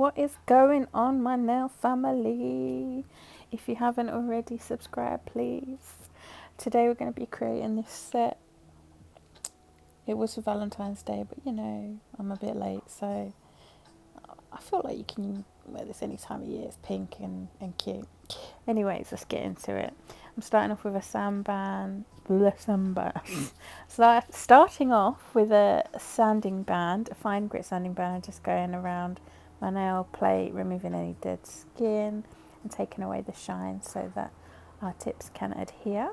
What is going on, my nail family? If you haven't already, subscribe, please. Today we're going to be creating this set. It was for Valentine's Day, but you know, I'm a bit late, so I feel like you can wear this any time of year. It's pink and cute. Anyways, let's get into it. I'm starting off with a sandband. Starting off with a sanding band, a fine grit sanding band. I'm just going around my nail plate, removing any dead skin and taking away the shine so that our tips can adhere.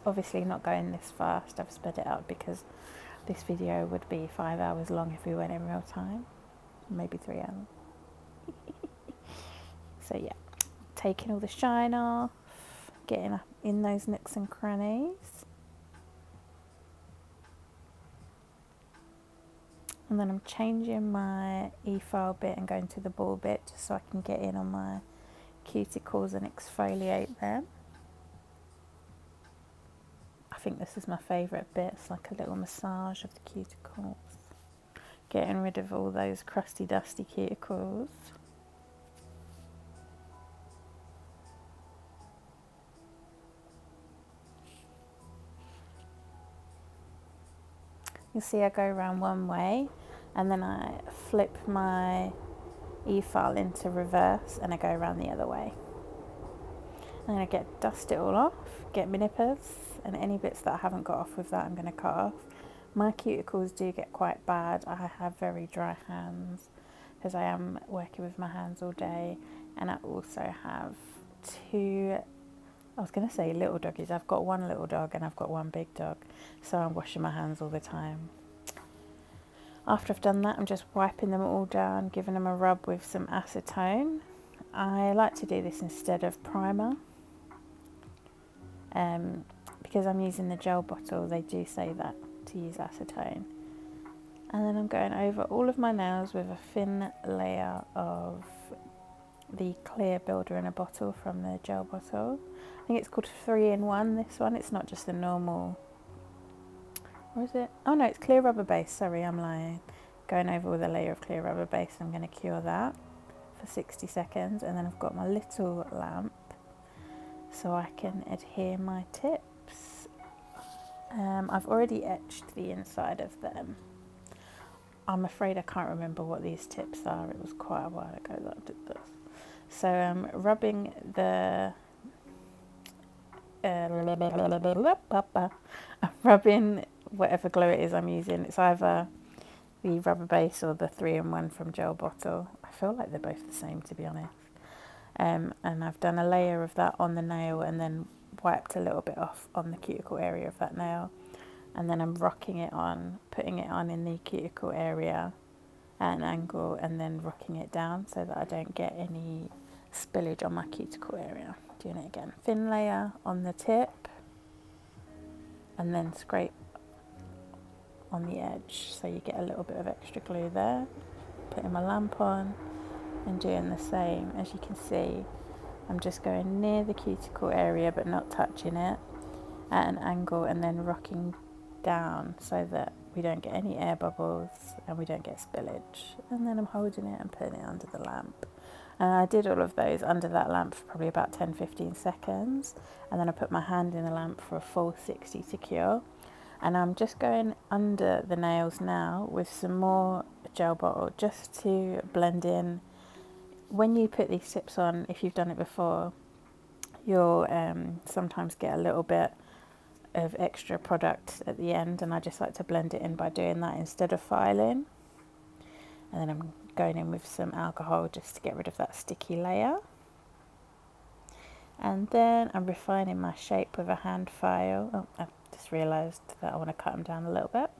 Obviously not going this fast. I've sped it up because this video would be 5 hours long if we went in real time. Maybe 3 hours. So yeah, taking all the shine off, getting up in those nooks and crannies. And then I'm changing my e-file bit and going to the ball bit just so I can get in on my cuticles and exfoliate them. I think this is my favourite bit. It's like a little massage of the cuticles. Getting rid of all those crusty, dusty cuticles. You'll see I go around one way and then I flip my e-file into reverse and I go around the other way. And then I dust it all off, get my nippers, and any bits that I haven't got off with that I'm going to cut off. My cuticles do get quite bad. I have very dry hands because I am working with my hands all day, and I also have two, I was going to say little doggies. I've got one little dog and I've got one big dog, so I'm washing my hands all the time. After I've done that, I'm just wiping them all down, giving them a rub with some acetone. I like to do this instead of primer. Because I'm using the gel bottle, they do say that to use acetone. And then I'm going over all of my nails with a thin layer of the clear builder in a bottle from the gel bottle. I think it's called 3-in-1, this one. It's not just the normal, what is it? Oh no, it's clear rubber base, sorry, I'm lying. Going over with a layer of clear rubber base, I'm going to cure that for 60 seconds. And then I've got my little lamp so I can adhere my tips. I've already etched the inside of them. I'm afraid I can't remember what these tips are. It was quite a while ago that I did this. So I'm rubbing the I'm rubbing whatever glue it is I'm using. It's either the rubber base or the 3-in-1 from gel bottle. I feel like they're both the same, to be honest. And I've done a layer of that on the nail and then wiped a little bit off on the cuticle area of that nail. And then I'm rocking it on, putting it on in the cuticle area at an angle and then rocking it down so that I don't get any spillage on my cuticle area. Doing it again. Thin layer on the tip and then scrape on the edge so you get a little bit of extra glue there. Putting my lamp on and doing the same. As you can see, I'm just going near the cuticle area but not touching it at an angle and then rocking down so that we don't get any air bubbles and we don't get spillage. And then I'm holding it and putting it under the lamp. And I did all of those under that lamp for probably about 10-15 seconds. And then I put my hand in the lamp for a full 60 to cure. And I'm just going under the nails now with some more gel bottle just to blend in. When you put these tips on, if you've done it before, you'll sometimes get a little bit of extra product at the end, and I just like to blend it in by doing that instead of filing. And then I'm going in with some alcohol just to get rid of that sticky layer. And then I'm refining my shape with a hand file. Oh, I've just realised that I want to cut them down a little bit.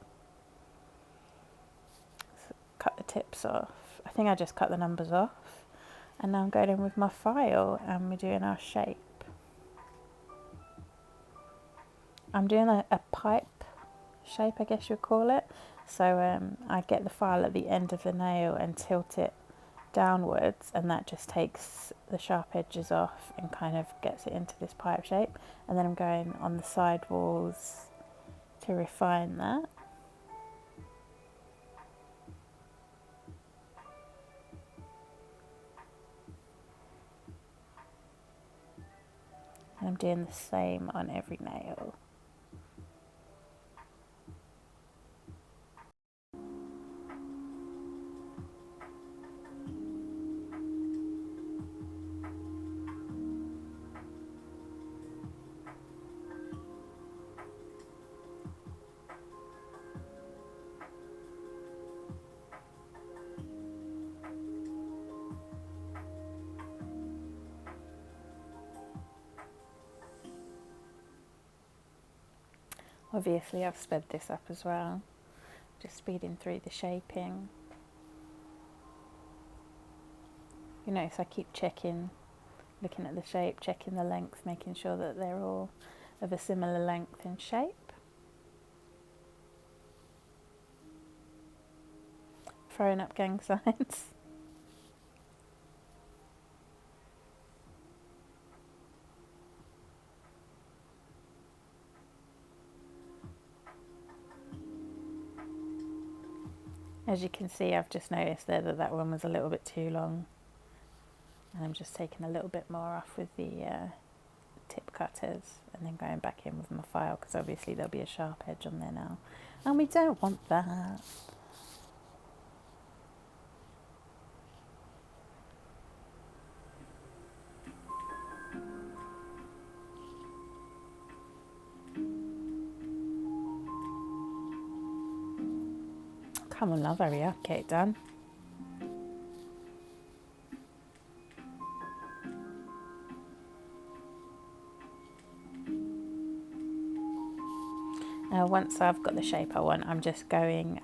So cut the tips off. I think I just cut the numbers off. And now I'm going in with my file and we're doing our shape. I'm doing a pipe shape, I guess you'd call it. So I get the file at the end of the nail and tilt it downwards, and that just takes the sharp edges off and kind of gets it into this pipe shape. And then I'm going on the side walls to refine that. doing the same on every nail. Obviously I've sped this up as well, just speeding through the shaping. You notice I keep checking, looking at the shape, checking the length, making sure that they're all of a similar length and shape. Throwing up gang signs. As you can see, I've just noticed there that that one was a little bit too long, and I'm just taking a little bit more off with the tip cutters and then going back in with my file, because obviously there'll be a sharp edge on there now, and we don't want that. Come on love, hurry up, get it done. Now once I've got the shape I want, I'm just going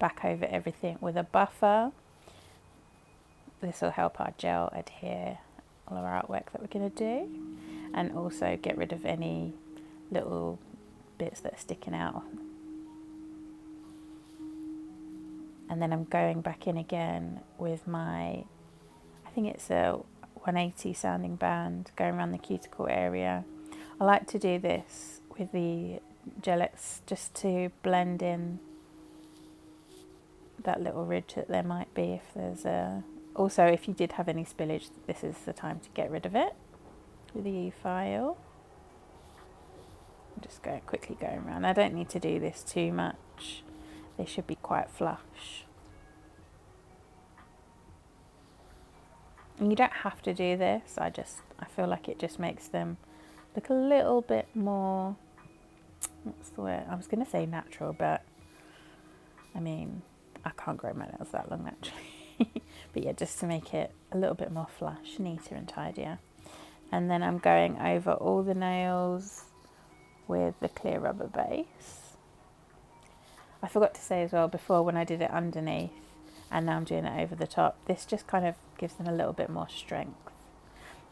back over everything with a buffer. This will help our gel adhere all our artwork that we're going to do, and also get rid of any little bits that are sticking out. And then I'm going back in again with my, I think it's a 180 sounding band, going around the cuticle area. I like to do this with the Gel-X just to blend in that little ridge that there might be if there's a... Also, if you did have any spillage, this is the time to get rid of it with the E-file. I'm just quickly going around. I don't need to do this too much. They should be quite flush. And you don't have to do this. I feel like it just makes them look a little bit more, what's the word? I was going to say natural, but I mean, I can't grow my nails that long naturally. But yeah, just to make it a little bit more flush, neater and tidier. And then I'm going over all the nails with the clear rubber base. I forgot to say as well before, when I did it underneath and now I'm doing it over the top, this just kind of gives them a little bit more strength.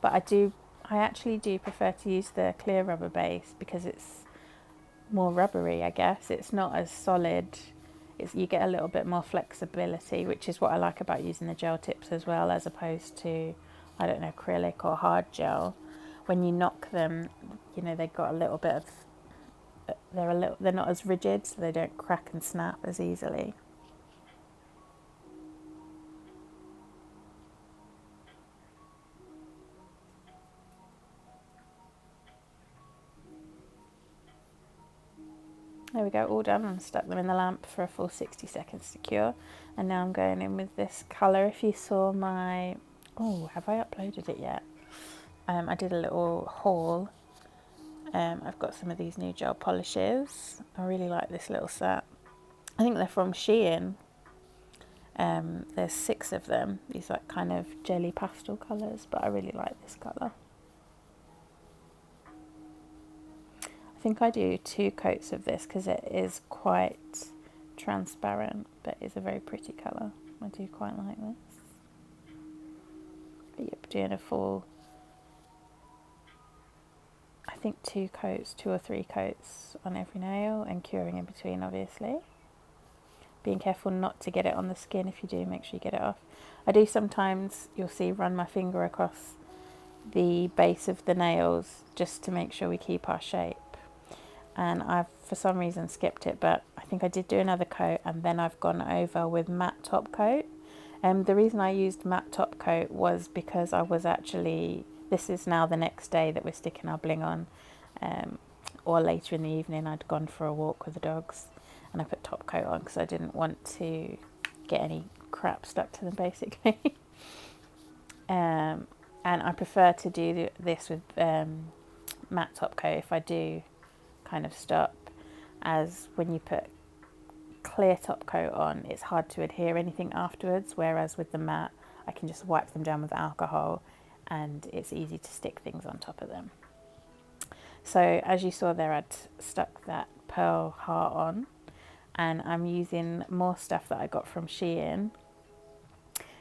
But I actually do prefer to use the clear rubber base because it's more rubbery, I guess. It's not as solid. You get a little bit more flexibility, which is what I like about using the gel tips as well, as opposed to, I don't know, acrylic or hard gel. When you knock them, you know, they've got a little bit of, they're not as rigid, so they don't crack and snap as easily. There we go, all done, and stuck them in the lamp for a full 60 seconds to cure. And now I'm going in with this colour. If you saw my, oh, have I uploaded it yet? I did a little haul. I've got some of these new gel polishes. I really like this little set. I think they're from Shein. There's 6 of them. These like kind of jelly pastel colours, but I really like this colour. I think I do 2 coats of this because it is quite transparent, but it's a very pretty colour. I do quite like this. But yep, doing a full, I think 2 or 3 coats on every nail, and curing in between, obviously. Being careful not to get it on the skin. If you do, make sure you get it off. I do sometimes, you'll see, run my finger across the base of the nails just to make sure we keep our shape. And I've for some reason skipped it, but I think I did do another coat, and then I've gone over with matte top coat. The reason I used matte top coat was because I was actually this is now the next day that we're sticking our bling on, or later in the evening I'd gone for a walk with the dogs and I put top coat on because I didn't want to get any crap stuck to them basically. And I prefer to do this with matte top coat if I do kind of stop, as when you put clear top coat on it's hard to adhere anything afterwards, whereas with the matte I can just wipe them down with alcohol and it's easy to stick things on top of them. So as you saw there, I'd stuck that pearl heart on, and I'm using more stuff that I got from Shein.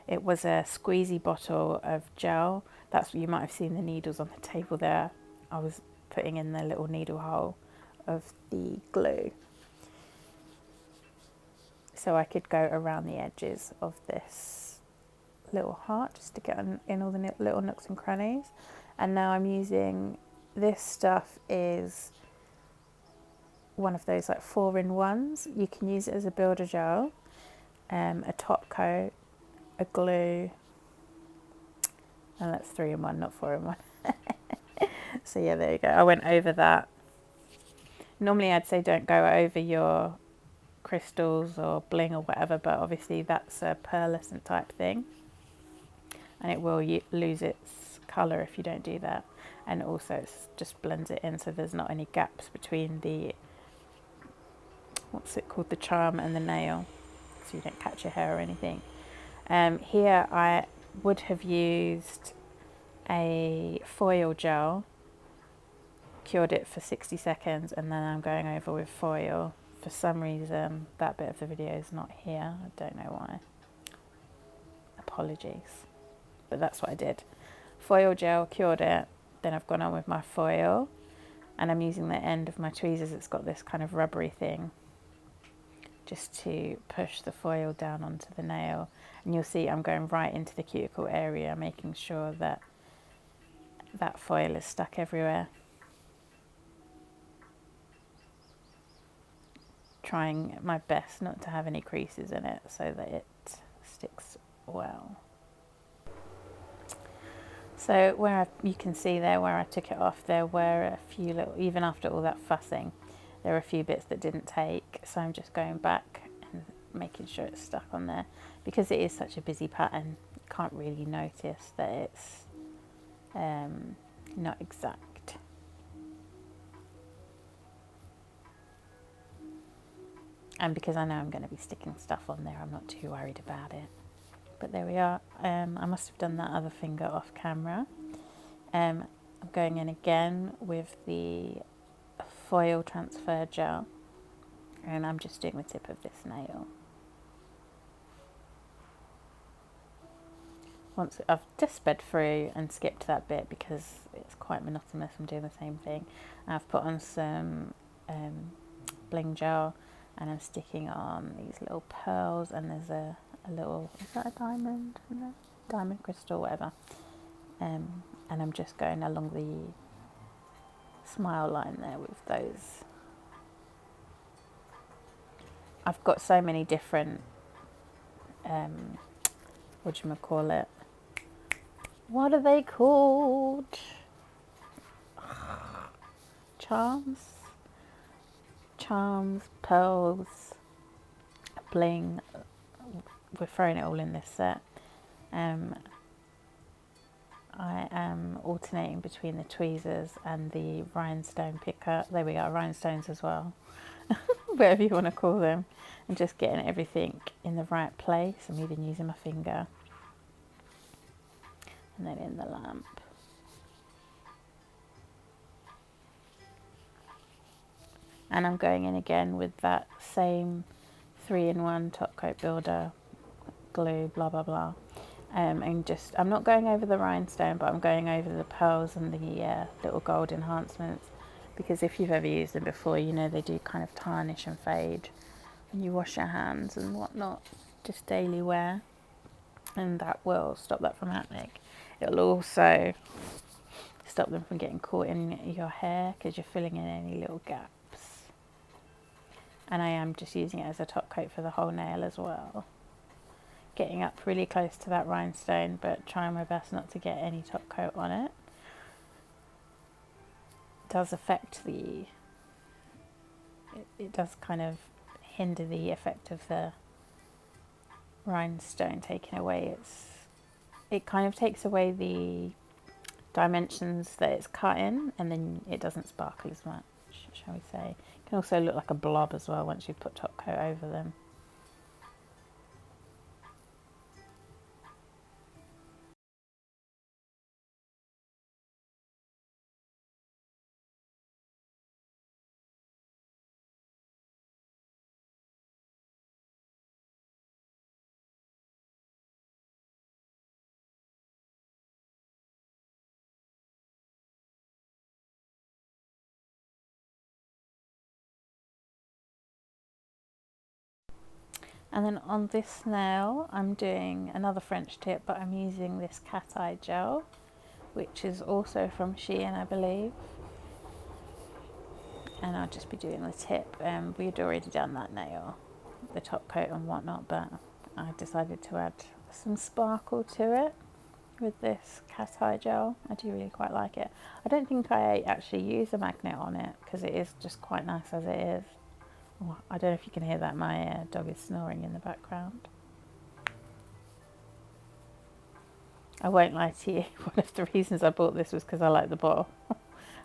It was a squeezy bottle of gel. That's what you might have seen the needles on the table there. I was putting in the little needle hole of the glue, so I could go around the edges of this little heart just to get in all the little nooks and crannies. And now I'm using, this stuff is one of those like 4-in-1s. You can use it as a builder gel, a top coat, a glue, and that's 3-in-1, not 4-in-1. So yeah, there you go. I went over that. Normally I'd say don't go over your crystals or bling or whatever, but obviously that's a pearlescent type thing and it will lose its colour if you don't do that. And also it's just blends it in so there's not any gaps between the, what's it called, the charm and the nail, so you don't catch your hair or anything. Here I would have used a foil gel, cured it for 60 seconds, and then I'm going over with foil. For some reason that bit of the video is not here, I don't know why, apologies, but that's what I did. Foil gel, cured it, then I've gone on with my foil and I'm using the end of my tweezers, it's got this kind of rubbery thing, just to push the foil down onto the nail. And you'll see I'm going right into the cuticle area, making sure that that foil is stuck everywhere. Trying my best not to have any creases in it so that it sticks well. So you can see there where I took it off, there were a few little, even after all that fussing, there were a few bits that didn't take, so I'm just going back and making sure it's stuck on there. Because it is such a busy pattern, you can't really notice that it's not exact. And because I know I'm going to be sticking stuff on there, I'm not too worried about it. But there we are. I must have done that other finger off camera. I'm going in again with the foil transfer gel, and I'm just doing the tip of this nail. Once I've just sped through and skipped that bit because it's quite monotonous, I'm doing the same thing. I've put on some bling gel and I'm sticking on these little pearls, and there's a little, is that a diamond? No, diamond crystal, whatever. And I'm just going along the smile line there with those. I've got so many different, whatchamacallit, what are they called? Charms, pearls, bling. We're throwing it all in this set. I am alternating between the tweezers and the rhinestone picker. There we are, rhinestones as well. Whatever you want to call them. And just getting everything in the right place. I'm even using my finger. And then in the lamp. And I'm going in again with that same 3-in-1 top coat builder, glue, blah blah blah. And just, I'm not going over the rhinestone, but I'm going over the pearls and the little gold enhancements, because if you've ever used them before, you know they do kind of tarnish and fade when you wash your hands and whatnot, just daily wear, and that will stop that from happening. It'll also stop them from getting caught in your hair because you're filling in any little gaps. And I am just using it as a top coat for the whole nail as well. Getting up really close to that rhinestone, but trying my best not to get any top coat on it. does affect it does kind of hinder the effect of the rhinestone taken away. It kind of takes away the dimensions that it's cut in, and then it doesn't sparkle as much, shall we say. It can also look like a blob as well once you've put top coat over them. And then on this nail, I'm doing another French tip, but I'm using this cat eye gel, which is also from Shein, I believe. And I'll just be doing the tip. We had already done that nail, the top coat and whatnot, but I decided to add some sparkle to it with this cat eye gel. I do really quite like it. I don't think I actually use a magnet on it because it is just quite nice as it is. Oh, I don't know if you can hear that, my dog is snoring in the background. I won't lie to you, one of the reasons I bought this was because I like the bottle.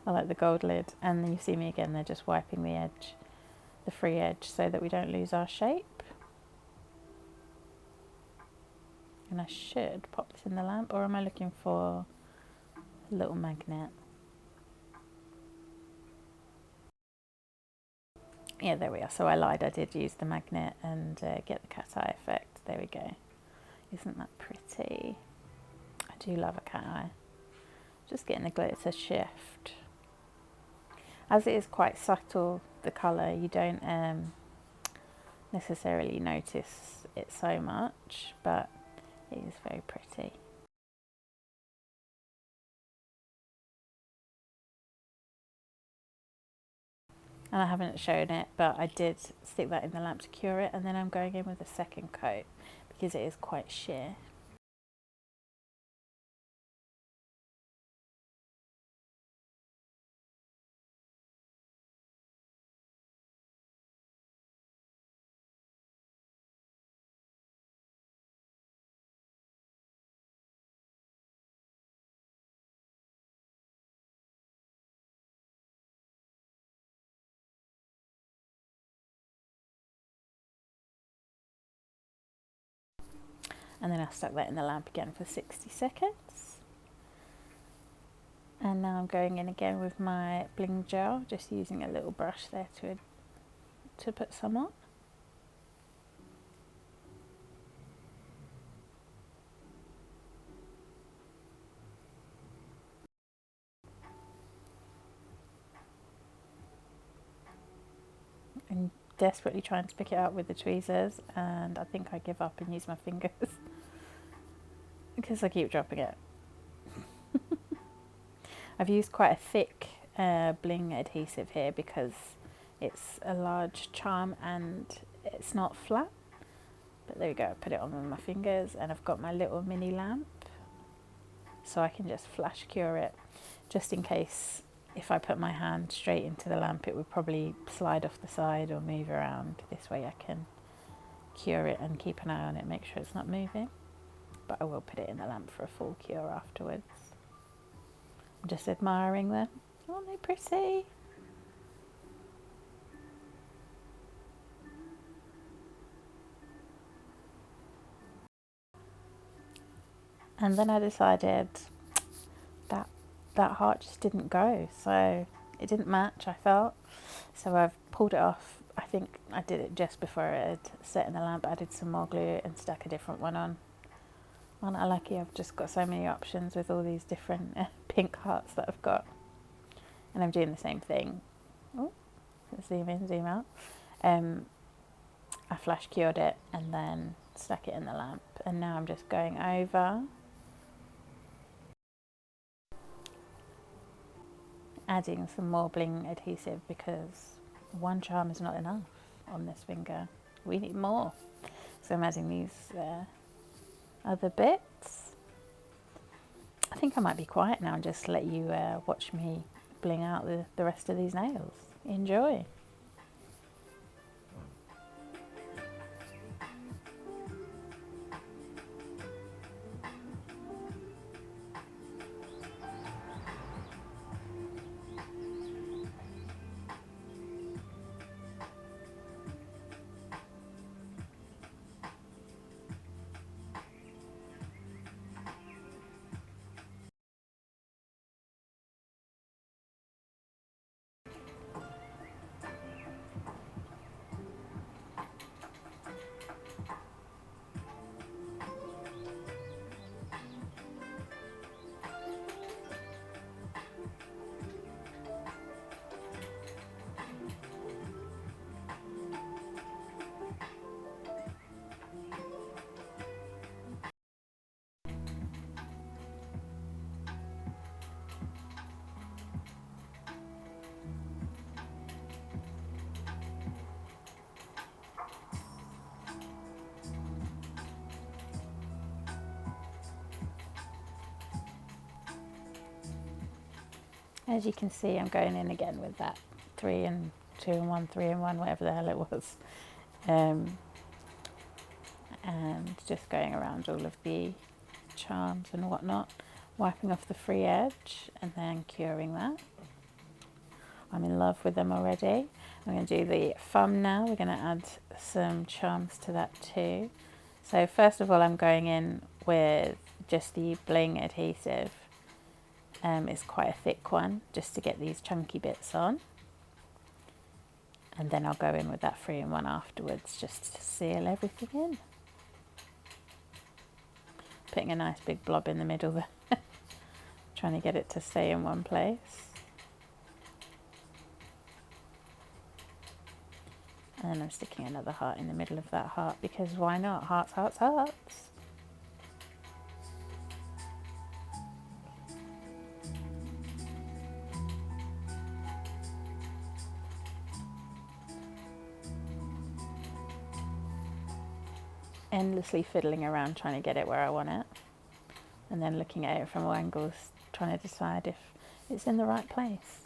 I like the gold lid. And then you see me again, they're just wiping the edge, the free edge, so that we don't lose our shape. And I should pop this in the lamp, or am I looking for a little magnet? Yeah, there we are. So I lied, I did use the magnet and get the cat eye effect. There we go. Isn't that pretty? I do love a cat eye. Just getting the glitter shift. As it is quite subtle, the colour, you don't necessarily notice it so much, but it is very pretty. And I haven't shown it, but I did stick that in the lamp to cure it, and then I'm going in with a second coat because it is quite sheer. And then I stuck that in the lamp again for 60 seconds. And now I'm going in again with my bling gel, just using a little brush there to put some on. I'm desperately trying to pick it up with the tweezers, and I think I give up and use my fingers because I keep dropping it. I've used quite a thick bling adhesive here because it's a large charm and it's not flat. But there we go, I put it on with my fingers, and I've got my little mini lamp so I can just flash cure it, just in case if I put my hand straight into the lamp it would probably slide off the side or move around. This way I can cure it and keep an eye on it, make sure it's not moving. But I will put it in the lamp for a full cure afterwards. I'm just admiring them. Aren't they pretty? And then I decided that heart just didn't go, so it didn't match, I felt. So I've pulled it off. I think I did it just before it had set in the lamp, added some more glue and stuck a different one on. Aren't I lucky? I've just got so many options with all these different pink hearts that I've got. And I'm doing the same thing. Oh, zoom in, zoom out. I flash cured it and then stuck it in the lamp. And now I'm just going over, adding some more bling adhesive because one charm is not enough on this finger. We need more. So I'm adding these other bits. I think I might be quiet now and just let you watch me bling out the rest of these nails. Enjoy. As you can see, I'm going in again with that 3 and 2 and 1, 3 and 1, whatever the hell it was. And just going around all of the charms and whatnot, wiping off the free edge and then curing that. I'm in love with them already. I'm going to do the thumb now. We're going to add some charms to that too. So first of all, I'm going in with just the bling adhesive. It's quite a thick one, just to get these chunky bits on. And then I'll go in with that 3 in 1 afterwards, just to seal everything in. Putting a nice big blob in the middle there, trying to get it to stay in one place. And then I'm sticking another heart in the middle of that heart, because why not? Hearts, hearts, hearts. Endlessly fiddling around trying to get it where I want it, and then looking at it from all angles, trying to decide if it's in the right place,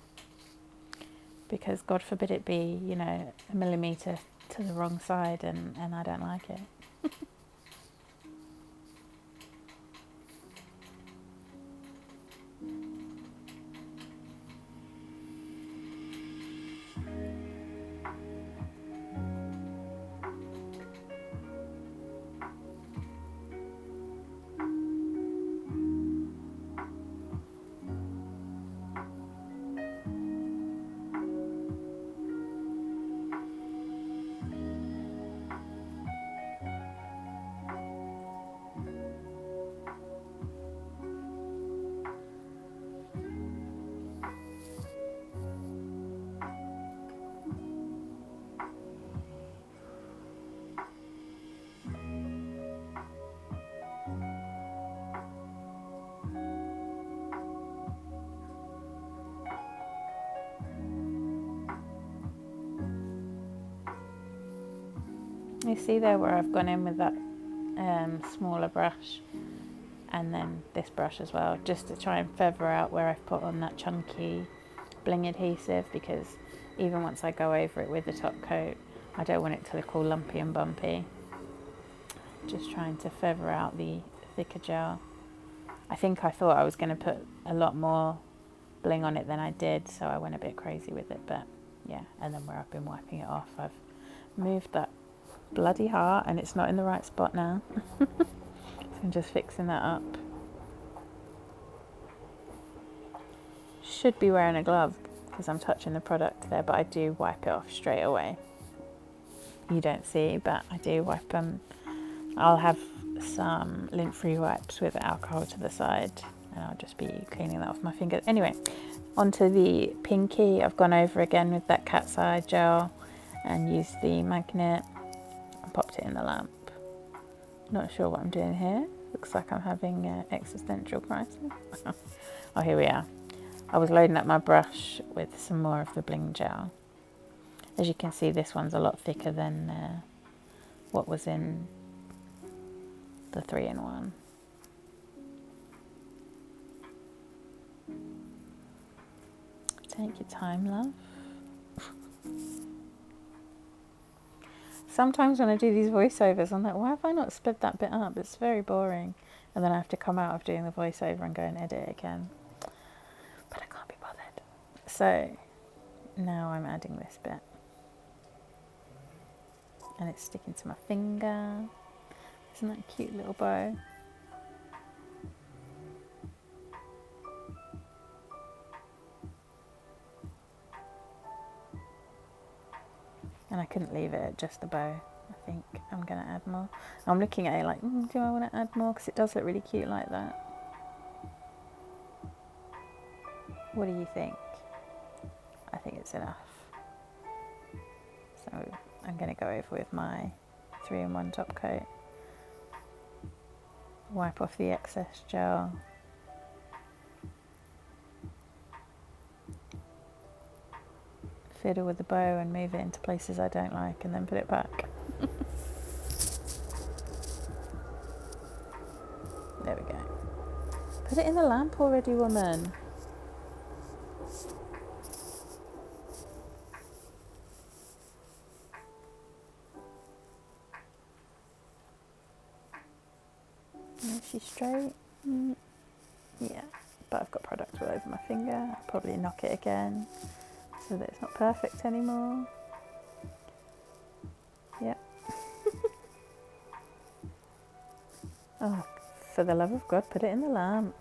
because God forbid it be, you know, a millimetre to the wrong side and I don't like it. You see there where I've gone in with that smaller brush, and then this brush as well, just to try and feather out where I've put on that chunky bling adhesive, because even once I go over it with the top coat, I don't want it to look all lumpy and bumpy. Just trying to feather out the thicker gel. I think I thought I was going to put a lot more bling on it than I did, so I went a bit crazy with it, but yeah. And then where I've been wiping it off, I've moved that bloody heart and it's not in the right spot now. So I'm just fixing that up. Should be wearing a glove because I'm touching the product there, but I do wipe it off straight away. You don't see, but I do wipe them. I'll have some lint-free wipes with alcohol to the side, and I'll just be cleaning that off my fingers. Anyway, onto the pinky. I've gone over again with that cat's eye gel and used the magnet and popped it in the lamp. Not sure what I'm doing here. Looks like I'm having existential crisis. Oh, here we are. I was loading up my brush with some more of the bling gel. As you can see, this one's a lot thicker than what was in the 3-in-1. Take your time, love. Sometimes when I do these voiceovers, I'm like, why have I not sped that bit up? It's very boring. And then I have to come out of doing the voiceover and go and edit it again. But I can't be bothered. So now I'm adding this bit. And it's sticking to my finger. Isn't that a cute little bow? And I couldn't leave it at just the bow. I think I'm going to add more. I'm looking at it like, do I want to add more? Because it does look really cute like that. What do you think? I think it's enough. So I'm going to go over with my 3-in-1 top coat. Wipe off the excess gel. Fiddle with the bow and move it into places I don't like and then put it back. There we go. Put it in the lamp already, woman. Is she straight? Yeah, but I've got product all over my finger. I'll probably knock it again so that it's not perfect anymore. Yep. Oh, for the love of God, put it in the lamp.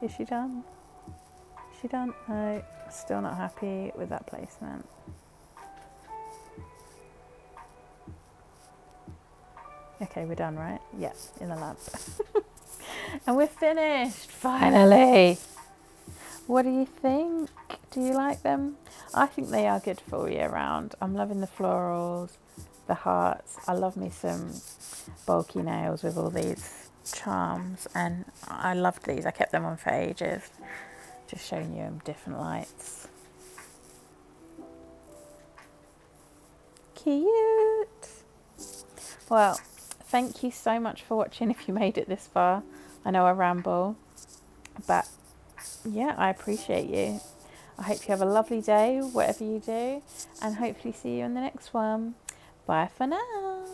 Is she done? Is she done? No, still not happy with that placement. Okay, we're done, right? Yeah, in the lamp. And we're finished, finally. What do you think? Do you like them? I think they are good for all year round. I'm loving the florals, the hearts. I love me some bulky nails with all these charms, and I loved these. I kept them on for ages. Just showing you in different lights. Cute. Well, thank you so much for watching if you made it this far. I know I ramble, but yeah, I appreciate you. I hope you have a lovely day, whatever you do, and hopefully see you in the next one. Bye for now.